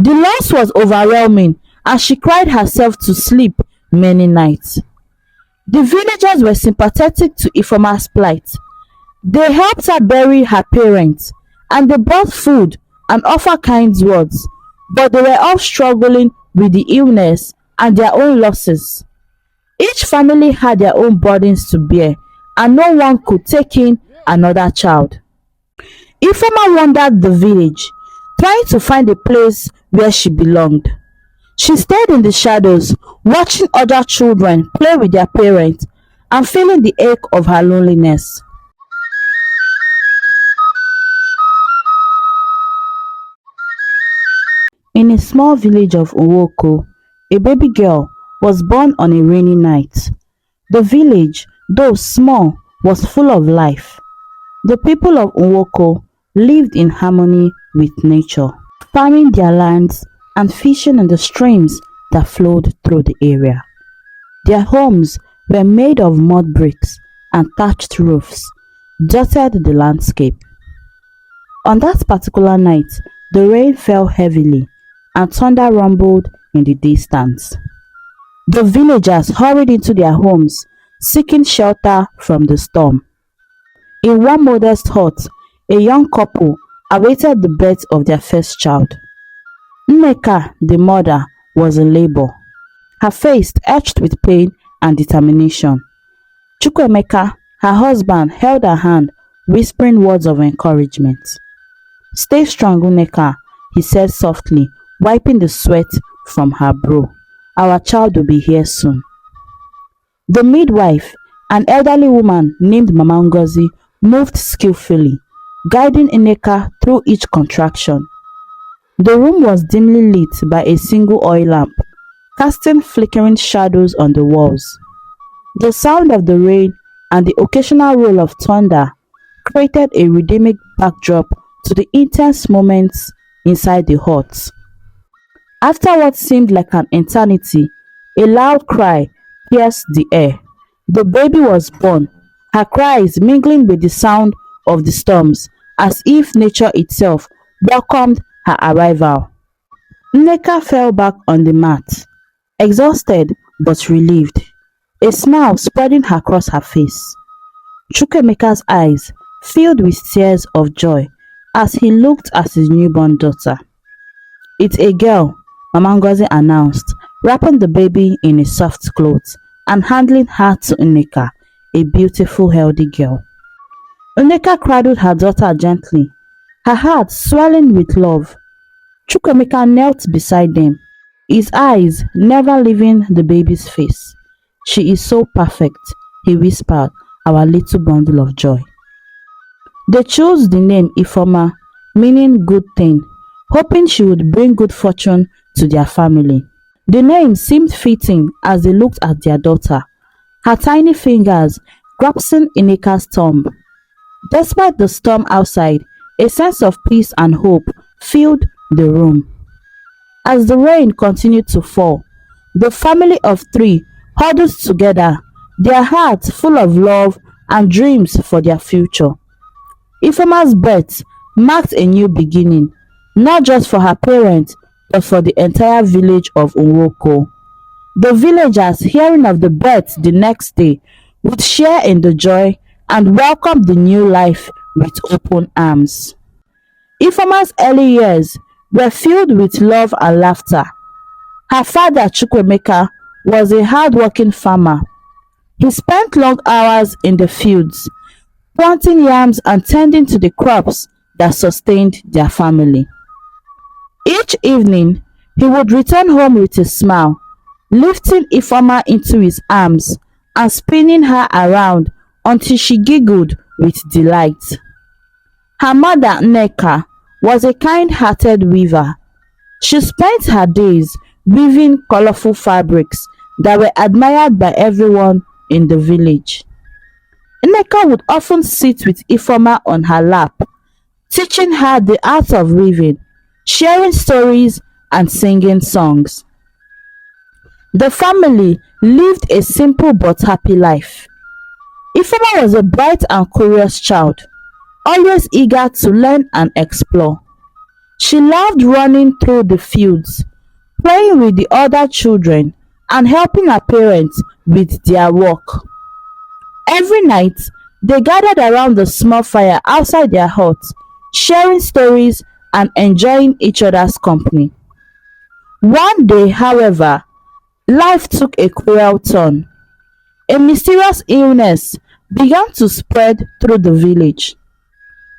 The loss was overwhelming and she cried herself to sleep many nights. The villagers were sympathetic to Ifoma's plight. They helped her bury her parents and they brought food and offered kind words, but they were all struggling with the illness and their own losses. Each family had their own burdens to bear and no one could take in another child. Ifoma wandered the village, trying to find a place where she belonged. She stayed in the shadows, watching other children play with their parents and feeling the ache of her loneliness. In a small village of Nwoko, a baby girl was born on a rainy night. The village, though small, was full of life. The people of Nwoko lived in harmony with nature, farming their lands and fishing in the streams that flowed through the area. Their homes were made of mud bricks and thatched roofs, dotted the landscape. On that particular night, the rain fell heavily and thunder rumbled in the distance. The villagers hurried into their homes, seeking shelter from the storm. In one modest hut, a young couple awaited the birth of their first child. Nneka, the mother, was in labor, her face etched with pain and determination. Chukwemeka, her husband, held her hand, whispering words of encouragement. "Stay strong, Nneka," he said softly, wiping the sweat from her brow. "Our child will be here soon." The midwife, an elderly woman named Mama Ngozi, moved skillfully, guiding Nneka through each contraction. The room was dimly lit by a single oil lamp, casting flickering shadows on the walls. The sound of the rain and the occasional roll of thunder created a rhythmic backdrop to the intense moments inside the hut. After what seemed like an eternity, a loud cry pierced the air. The baby was born, her cries mingling with the sound of the storms, as if nature itself welcomed her arrival. Nneka fell back on the mat, exhausted but relieved, a smile spreading across her face. Chukwemeka's eyes filled with tears of joy as he looked at his newborn daughter. "It's a girl," Mama Ngozi announced, wrapping the baby in a soft cloth and handing her to Nneka, a beautiful, healthy girl. Nneka cradled her daughter gently, her heart swelling with love. Chukwemeka knelt beside them, his eyes never leaving the baby's face. "She is so perfect," he whispered, "our little bundle of joy." They chose the name Ifoma, meaning good thing, hoping she would bring good fortune to their family. The name seemed fitting as they looked at their daughter, her tiny fingers grasping Nneka's thumb. Despite the storm outside, a sense of peace and hope filled the room. As the rain continued to fall, the family of three huddled together, their hearts full of love and dreams for their future. Ifoma's birth marked a new beginning, not just for her parents, but for the entire village of Nwoko. The villagers, hearing of the birth the next day, would share in the joy and welcome the new life with open arms. Ifoma's early years were filled with love and laughter. Her father, Chukwemeka, was a hard-working farmer. He spent long hours in the fields, planting yams and tending to the crops that sustained their family. Each evening, he would return home with a smile, lifting Ifoma into his arms and spinning her around until she giggled with delight. Her mother, Nneka, was a kind-hearted weaver. She spent her days weaving colorful fabrics that were admired by everyone in the village. Nneka would often sit with Ifoma on her lap, teaching her the art of weaving, sharing stories and singing songs. The family lived a simple but happy life. Ifoma was a bright and curious child, always eager to learn and explore. She loved running through the fields, playing with the other children, and helping her parents with their work. Every night, they gathered around the small fire outside their hut, sharing stories and enjoying each other's company. One day, however, life took a cruel turn. A mysterious illness began to spread through the village.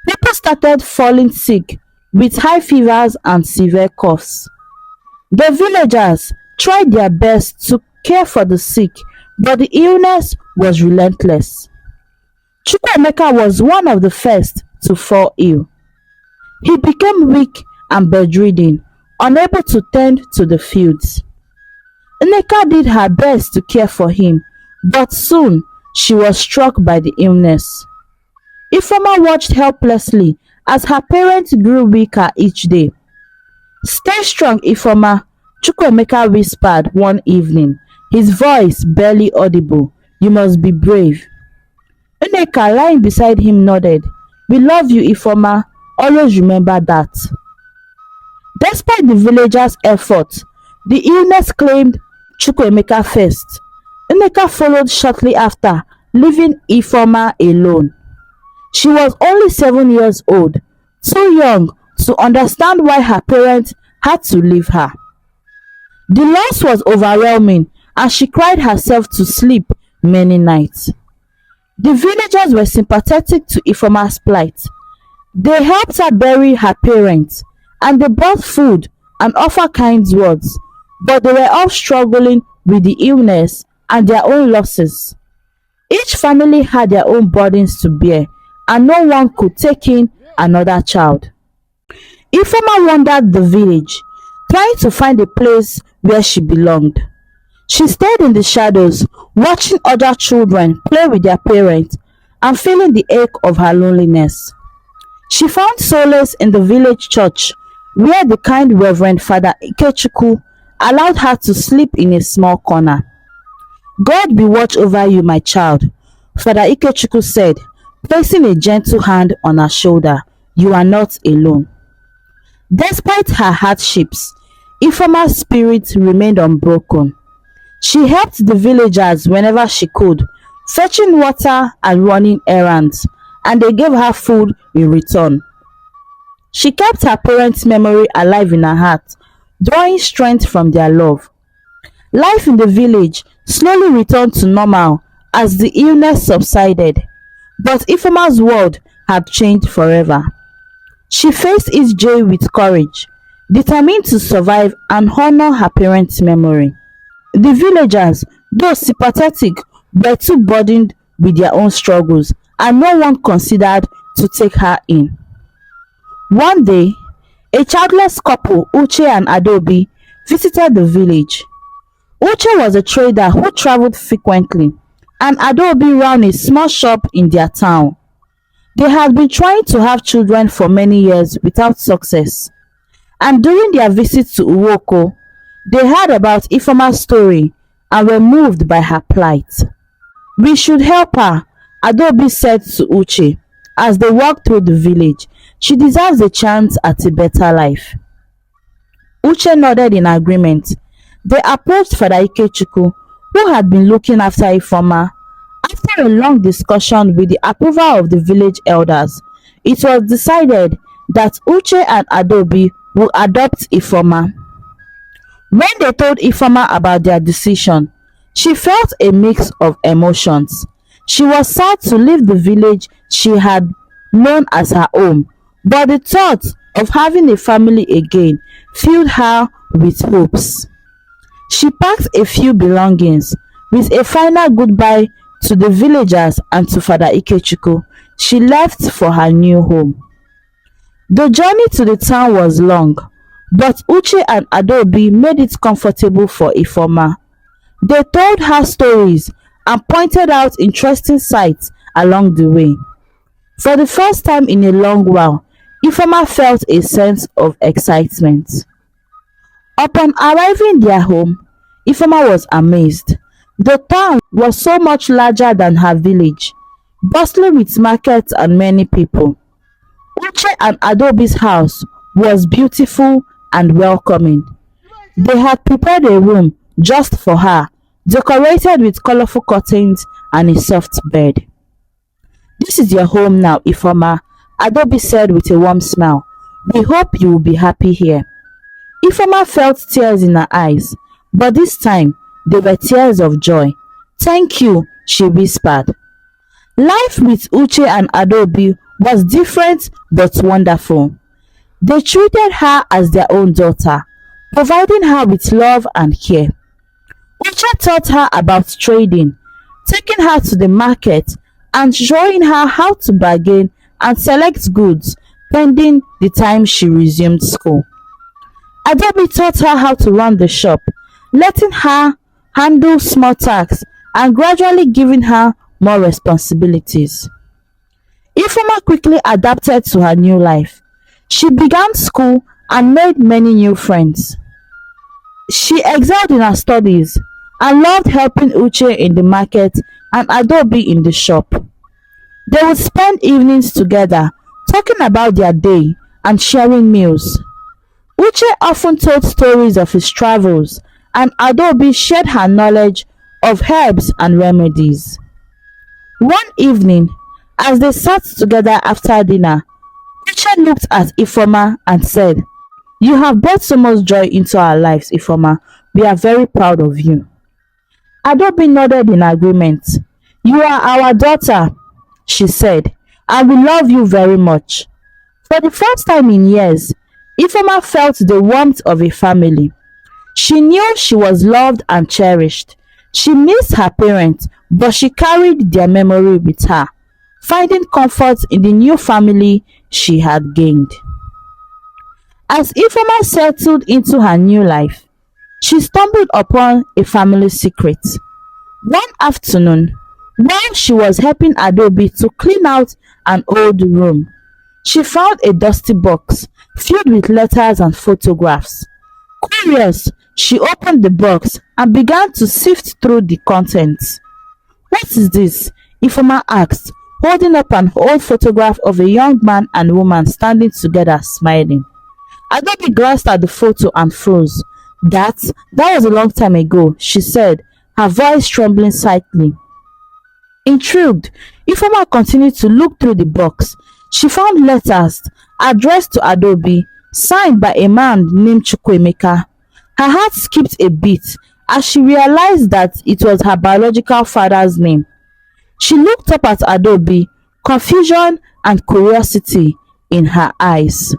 People started falling sick with high fevers and severe coughs. The villagers tried their best to care for the sick, but the illness was relentless. Chukwuemeka was one of the first to fall ill. He became weak and bedridden, unable to tend to the fields. Nneka did her best to care for him, but soon she was struck by the illness. Ifoma watched helplessly as her parents grew weaker each day. "Stay strong, Ifoma," Chukwuemeka whispered one evening, his voice barely audible. "You must be brave." Nneka, lying beside him, nodded. "We love you, Ifoma. Always remember that." Despite the villagers' efforts, the illness claimed Chukwuemeka first. Nneka followed shortly after, leaving Ifoma alone. She was only 7 years old, too young to understand why her parents had to leave her. The loss was overwhelming and she cried herself to sleep many nights. The villagers were sympathetic to Ifoma's plight. They helped her bury her parents and they brought food and offered kind words, but they were all struggling with the illness and their own losses. Each family had their own burdens to bear and no one could take in another child. Ifoma wandered the village, trying to find a place where she belonged. She stayed in the shadows, watching other children play with their parents and feeling the ache of her loneliness. She found solace in the village church, where the kind Reverend Father Ikechukwu allowed her to sleep in a small corner. "God will watch over you, my child," Father Ikechukwu said, placing a gentle hand on her shoulder. "You are not alone." Despite her hardships, Ifoma's spirit remained unbroken. She helped the villagers whenever she could, fetching water and running errands, and they gave her food in return. She kept her parents' memory alive in her heart, drawing strength from their love. Life in the village slowly returned to normal as the illness subsided, but Ifoma's world had changed forever. She faced each day with courage, determined to survive and honor her parents' memory. The villagers, though sympathetic, were too burdened with their own struggles and no one considered to take her in. One day, a childless couple, Uche and Adobe, visited the village. Uche was a trader who traveled frequently, and Adobe ran a small shop in their town. They had been trying to have children for many years without success, and during their visit to Uwoko, they heard about Ifoma's story and were moved by her plight. "We should help her," Adobe said to Uche as they walked through the village. "She deserves a chance at a better life." Uche nodded in agreement. They approached Father Ikechukwu, who had been looking after Ifoma. After a long discussion with the approval of the village elders, it was decided that Uche and Adobe would adopt Ifoma. When they told Ifoma about their decision, she felt a mix of emotions. She was sad to leave the village she had known as her home, but the thought of having a family again filled her with hopes. She packed a few belongings. With a final goodbye to the villagers and to Father Ikechukwu, she left for her new home. The journey to the town was long, but Uche and Adobe made it comfortable for Ifoma. They told her stories and pointed out interesting sights along the way. For the first time in a long while, Ifoma felt a sense of excitement. Upon arriving their home, Ifoma was amazed. The town was so much larger than her village, bustling with markets and many people. Uche and Adobe's house was beautiful and welcoming. They had prepared a room just for her, decorated with colorful curtains and a soft bed. "This is your home now, Ifoma," Adobe said with a warm smile. "We hope you will be happy here." Ifoma felt tears in her eyes, but this time they were tears of joy. "Thank you," she whispered. Life with Uche and Adobe was different but wonderful. They treated her as their own daughter, providing her with love and care. Uche taught her about trading, taking her to the market and showing her how to bargain and select goods pending the time she resumed school. Adobe taught her how to run the shop, letting her handle small tasks and gradually giving her more responsibilities. Ifoma quickly adapted to her new life. She began school and made many new friends. She excelled in her studies and loved helping Uche in the market and Adobe in the shop. They would spend evenings together talking about their day and sharing meals. Uche often told stories of his travels and Adobe shared her knowledge of herbs and remedies. One evening, as they sat together after dinner, Uche looked at Ifoma and said, "You have brought so much joy into our lives, Ifoma. We are very proud of you." Adobe nodded in agreement. "You are our daughter," she said, "and we love you very much." For the first time in years, Ifoma felt the warmth of a family. She knew she was loved and cherished. She missed her parents, but she carried their memory with her, finding comfort in the new family she had gained. As Ifoma settled into her new life, she stumbled upon a family secret. One afternoon, while she was helping Adobe to clean out an old room, she found a dusty box filled with letters and photographs. Curious, she opened the box and began to sift through the contents. "What is this?" Ifoma asked, holding up an old photograph of a young man and woman standing together smiling. Adobe glanced at the photo and froze. That was a long time ago," she said, her voice trembling slightly. Intrigued, Ifoma continued to look through the box. She found letters addressed to Adobe, signed by a man named Chukwuemeka. Her heart skipped a beat as she realized that it was her biological father's name. She looked up at Adobe, confusion and curiosity in her eyes.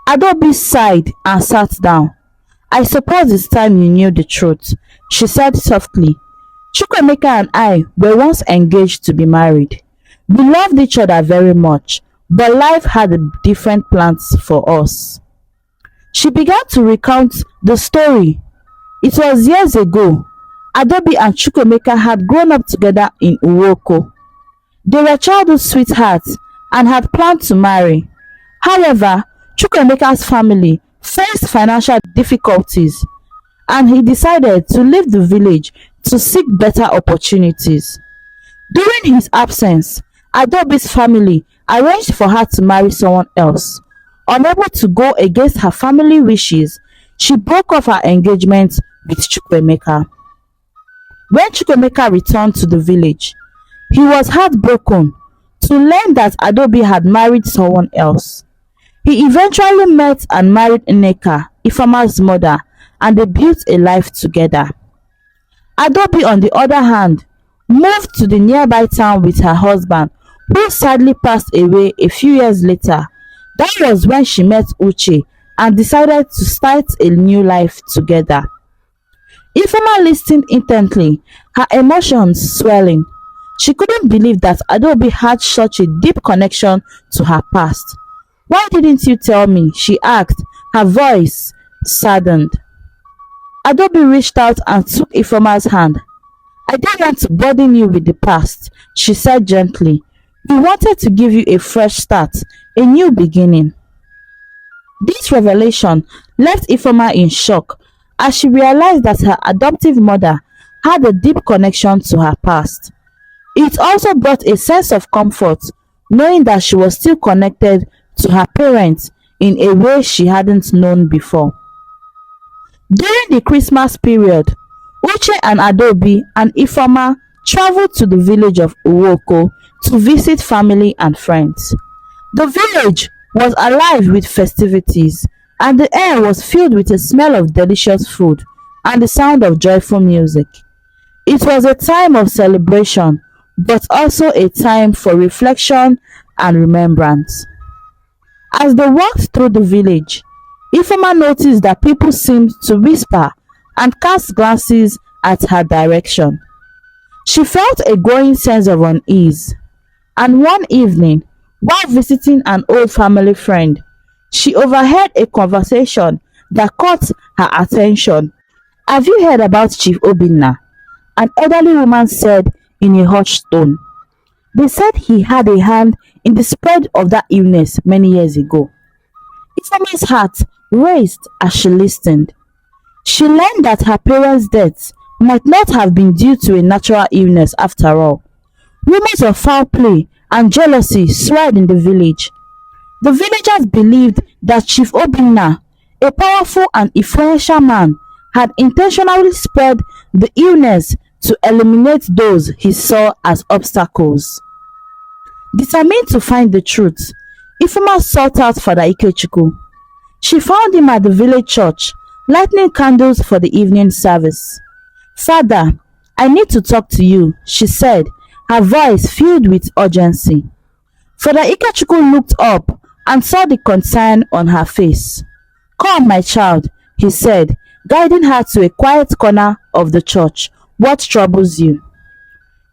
Adobe sighed and sat down. "I suppose it's time you knew the truth," she said softly. "Chukwuemeka and I were once engaged to be married. We loved each other very much, but life had different plans for us." She began to recount the story. It was years ago. Adobe and Chukwuemeka had grown up together in Uwoko. They were childhood sweethearts and had planned to marry. However, Chukwuemeka's family faced financial difficulties and he decided to leave the village to seek better opportunities. During his absence, Adobe's family arranged for her to marry someone else. Unable to go against her family wishes, she broke off her engagement with Chukwuemeka. When Chukwuemeka returned to the village, he was heartbroken to learn that Adobe had married someone else. He eventually met and married Nneka, Ifoma's mother, and they built a life together. Adobe, on the other hand, moved to the nearby town with her husband, who sadly passed away a few years later. That was when she met Uche and decided to start a new life together. Ifoma listened intently, her emotions swelling. She couldn't believe that Adobe had such a deep connection to her past. "Why didn't you tell me?" she asked, her voice saddened. Adobe reached out and took Ifoma's hand. "I don't want to burden you with the past," she said gently. "We wanted to give you a fresh start, a new beginning." This revelation left Ifoma in shock as she realized that her adoptive mother had a deep connection to her past. It also brought a sense of comfort knowing that she was still connected to her parents in a way she hadn't known before. During the Christmas period, Uche and Adobe and Ifoma traveled to the village of Uwoko to visit family and friends. The village was alive with festivities, and the air was filled with a smell of delicious food and the sound of joyful music. It was a time of celebration, but also a time for reflection and remembrance. As they walked through the village, Ifeoma noticed that people seemed to whisper and cast glances at her direction. She felt a growing sense of unease, and one evening, while visiting an old family friend, she overheard a conversation that caught her attention. "Have you heard about Chief Obina?" an elderly woman said in a hushed tone. "They said he had a hand in the spread of that illness many years ago." Ifeoma's heart raced as she listened. She learned that her parents' deaths might not have been due to a natural illness after all. Rumors of foul play and jealousy swirled in the village. The villagers believed that Chief Obina, a powerful and influential man, had intentionally spread the illness to eliminate those he saw as obstacles. Determined to find the truth, Ifoma sought out Father Ikechukwu. She found him at the village church, lighting candles for the evening service. "Father, I need to talk to you," she said, her voice filled with urgency. Father Ikechukwu looked up and saw the concern on her face. "Come, my child," he said, guiding her to a quiet corner of the church. "What troubles you?"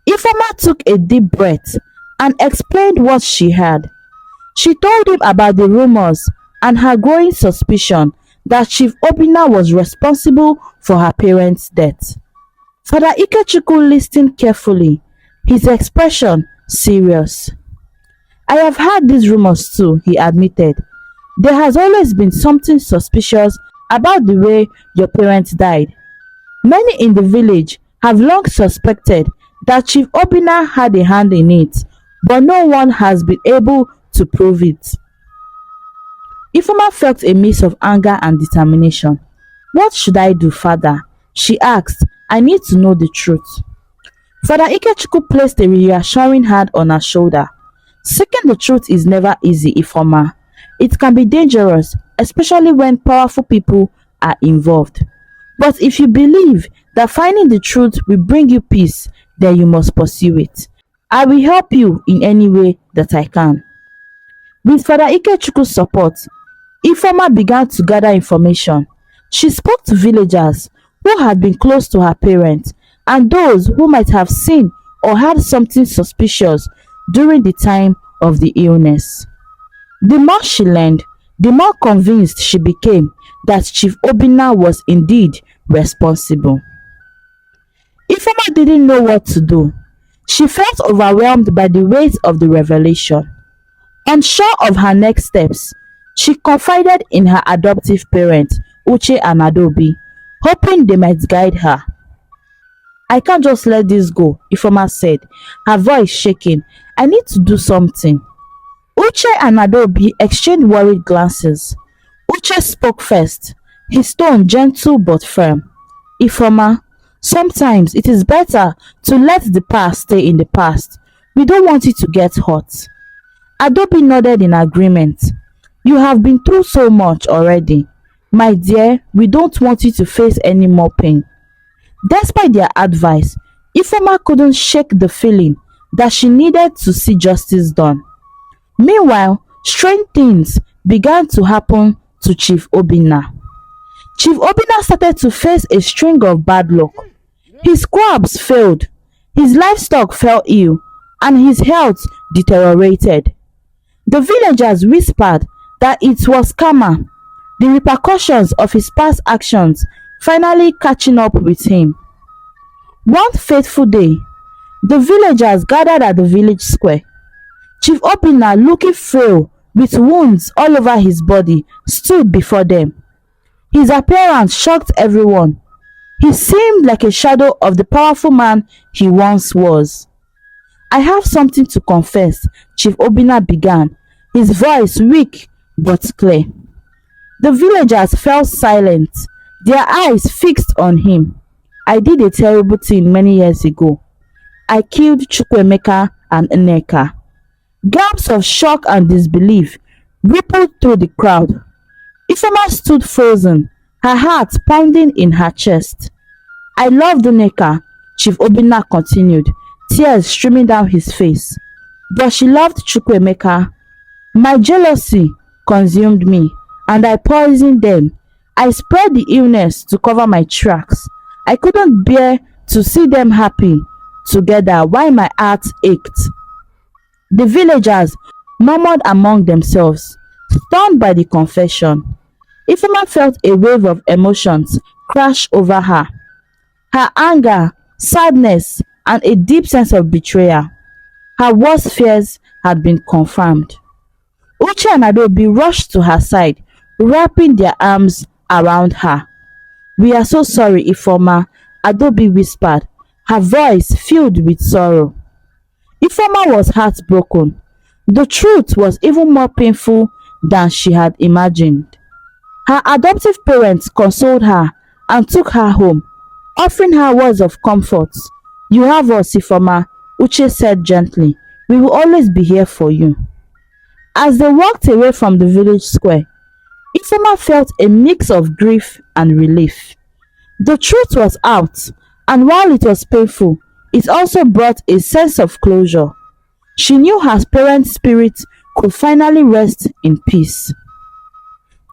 Ifoma took a deep breath and explained what she had. She told him about the rumors and her growing suspicion that Chief Obina was responsible for her parents' death. Father Ikechukwu listened carefully, his expression serious. "I have heard these rumors too," he admitted. "There has always been something suspicious about the way your parents died. Many in the village have long suspected that Chief Obina had a hand in it, but no one has been able to prove it." Ifoma felt a mix of anger and determination. "What should I do, Father?" she asked. "I need to know the truth." Father Ikechukwu placed a reassuring hand on her shoulder. "Seeking the truth is never easy, Ifoma. It can be dangerous, especially when powerful people are involved. But if you believe that finding the truth will bring you peace, then you must pursue it. I will help you in any way that I can." With Father Ikechukwu's support, Ifoma began to gather information. She spoke to villagers who had been close to her parents and those who might have seen or heard something suspicious during the time of the illness. The more she learned, the more convinced she became that Chief Obina was indeed responsible. Ifoma didn't know what to do. She felt overwhelmed by the weight of the revelation. Unsure of her next steps, she confided in her adoptive parents, Uche and Adobe, hoping they might guide her. "I can't just let this go," Ifoma said, her voice shaking. "I need to do something." Uche and Adobe exchanged worried glances. Uche spoke first, his tone gentle but firm. "Ifoma, sometimes it is better to let the past stay in the past. We don't want it to get hot." Adobe nodded in agreement. "You have been through so much already. My dear, we don't want you to face any more pain." Despite their advice, Ifoma couldn't shake the feeling that she needed to see justice done. Meanwhile, strange things began to happen to Chief Obina. Chief Obina started to face a string of bad luck. His crops failed, his livestock fell ill, and his health deteriorated. The villagers whispered that it was karma, the repercussions of his past actions finally catching up with him. One fateful day, the villagers gathered at the village square. Chief Obina, looking frail with wounds all over his body, stood before them. His appearance shocked everyone. He seemed like a shadow of the powerful man he once was. "I have something to confess," Chief Obina began, his voice weak but clear. The villagers fell silent, their eyes fixed on him. I did a terrible thing many years ago. I killed Chukwemeka and Nneka. Gasps of shock and disbelief rippled through the crowd. Ifoma stood frozen, her heart pounding in her chest. I loved Nneka, Chief Obina continued, tears streaming down his face. But she loved Chukwemeka. My jealousy consumed me, and I poisoned them. I spread the illness to cover my tracks. I couldn't bear to see them happy together while my heart ached. The villagers murmured among themselves, stunned by the confession. Ifeoma felt a wave of emotions crash over her. Her anger, sadness, and a deep sense of betrayal. Her worst fears had been confirmed. Uche and Adobe rushed to her side, wrapping their arms around her. "We are so sorry, Ifoma," Adobe whispered, her voice filled with sorrow. Ifoma was heartbroken. The truth was even more painful than she had imagined. Her adoptive parents consoled her and took her home, offering her words of comfort. "You have us, Ifoma," Uche said gently. "We will always be here for you." As they walked away from the village square, Ifoma felt a mix of grief and relief. The truth was out, and while it was painful, it also brought a sense of closure. She knew her parents' spirit could finally rest in peace.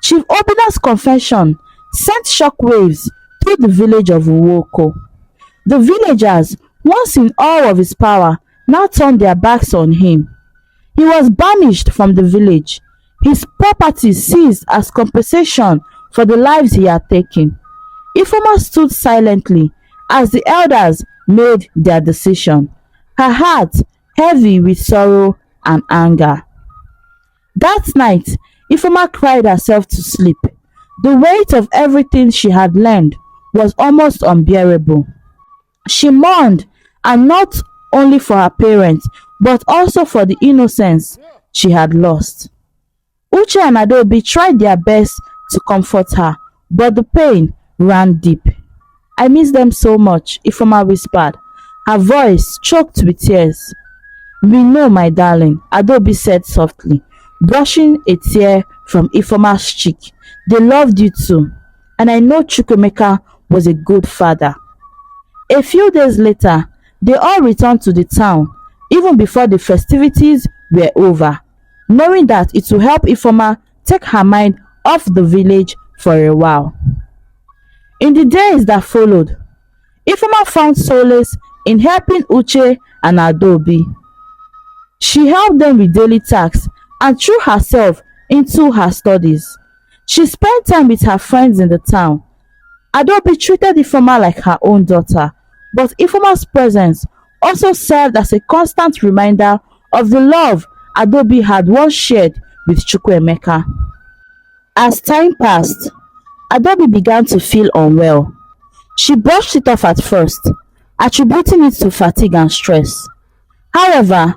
Chief Obina's confession sent shockwaves through the village of Uwoko. The villagers, once in awe of his power, now turned their backs on him. He was banished from the village, his property seized as compensation for the lives he had taken. Ifoma stood silently as the elders made their decision, her heart heavy with sorrow and anger. That night, Ifoma cried herself to sleep. The weight of everything she had learned was almost unbearable. She mourned, and not only for her parents, but also for the innocence she had lost. Uche and Adobe tried their best to comfort her, but the pain ran deep. "I miss them so much," Ifoma whispered, her voice choked with tears. "We know, my darling," Adobe said softly, brushing a tear from Ifoma's cheek. "They loved you too, and I know Chukwemeka was a good father." A few days later, they all returned to the town, even before the festivities were over, knowing that it would help Ifoma take her mind off the village for a while. In the days that followed, Ifoma found solace in helping Uche and Adobe. She helped them with daily tasks and threw herself into her studies. She spent time with her friends in the town. Adobe treated Ifoma like her own daughter, but Ifoma's presence also served as a constant reminder of the love Adobe had once shared with Chukwemeka. As time passed, Adobe began to feel unwell. She brushed it off at first, attributing it to fatigue and stress. However,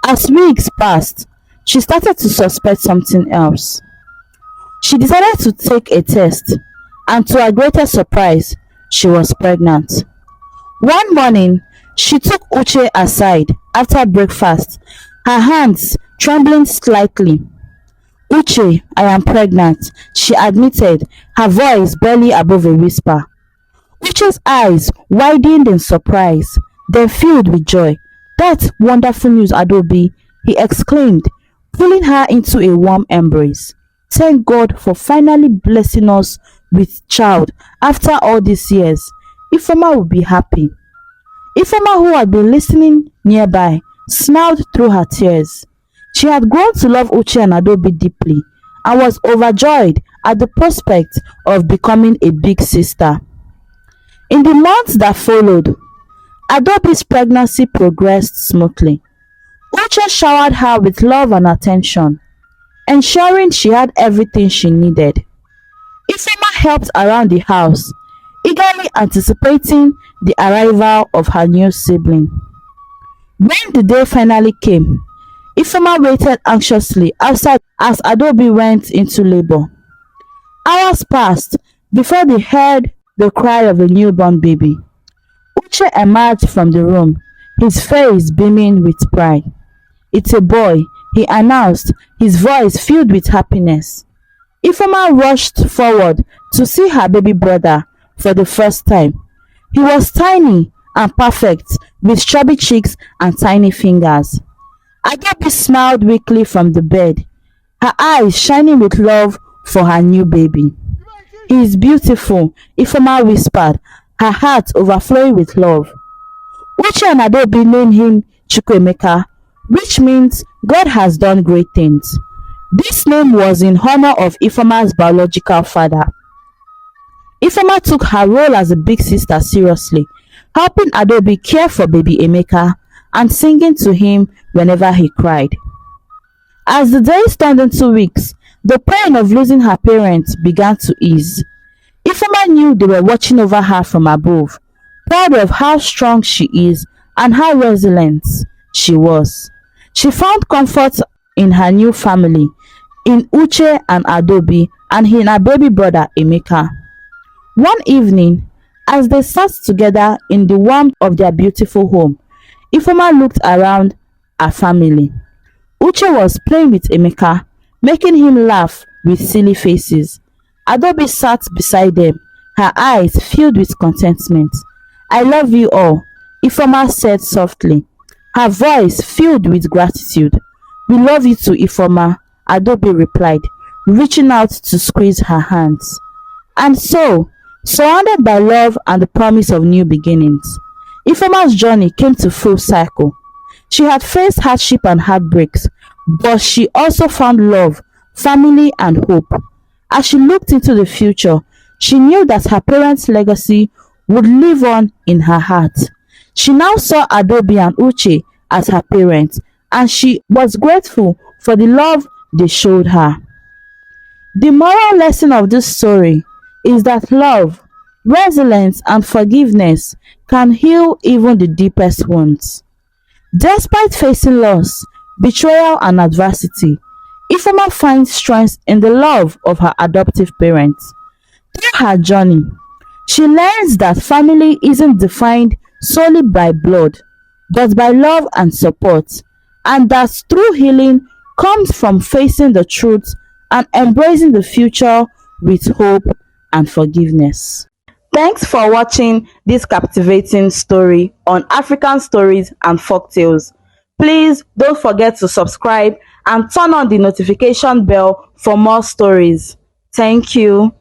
as weeks passed, she started to suspect something else. She decided to take a test, and to her greatest surprise, she was pregnant. One morning, she took Uche aside after breakfast, her hands trembling slightly. "Uche, I am pregnant," she admitted, her voice barely above a whisper. Uche's eyes widened in surprise, then filled with joy. "That's wonderful news, Adobe," he exclaimed, pulling her into a warm embrace. "Thank God for finally blessing us with child after all these years. Ifoma will be happy." Ifoma, who had been listening nearby, smiled through her tears. She had grown to love Uche and Adobe deeply and was overjoyed at the prospect of becoming a big sister. In the months that followed, Adobe's pregnancy progressed smoothly. Uche showered her with love and attention, ensuring she had everything she needed. Ifoma helped around the house, eagerly anticipating the arrival of her new sibling. When the day finally came, Ifoma waited anxiously outside as Adobe went into labor. Hours passed before they heard the cry of a newborn baby. Uche emerged from the room, his face beaming with pride. "It's a boy," he announced, his voice filled with happiness. Ifoma rushed forward to see her baby brother for the first time. He was tiny and perfect, with chubby cheeks and tiny fingers. Agape smiled weakly from the bed, her eyes shining with love for her new baby. "He is beautiful," Ifoma whispered, her heart overflowing with love. Uche and Adobe named him Chukwemeka, which means God has done great things. This name was in honor of Ifoma's biological father. Ifoma took her role as a big sister seriously, helping Adobe care for baby Emeka and singing to him whenever he cried. As the days turned into weeks, the pain of losing her parents began to ease. Ifoma knew they were watching over her from above, proud of how strong she is and how resilient she was. She found comfort in her new family, in Uche and Adobe, and in her baby brother Emeka. One evening, as they sat together in the warmth of their beautiful home, Ifoma looked around her family. Uche was playing with Emeka, making him laugh with silly faces. Adobe sat beside them, her eyes filled with contentment. "I love you all," Ifoma said softly, her voice filled with gratitude. "We love you too, Ifoma," Adobe replied, reaching out to squeeze her hands. And so, surrounded by love and the promise of new beginnings, Ifoma's journey came to full cycle. She had faced hardship and heartbreaks, but she also found love, family, and hope. As she looked into the future, she knew that her parents' legacy would live on in her heart. She now saw Adobe and Uche as her parents, and she was grateful for the love they showed her. The moral lesson of this story is that love, resilience, and forgiveness can heal even the deepest wounds. Despite facing loss, betrayal, and adversity, Ifoma finds strength in the love of her adoptive parents. Through her journey, she learns that family isn't defined solely by blood, but by love and support, and that true healing comes from facing the truth and embracing the future with hope and forgiveness. Thanks for watching this captivating story on African stories and folktales. Please don't forget to subscribe and turn on the notification bell for more stories. Thank you.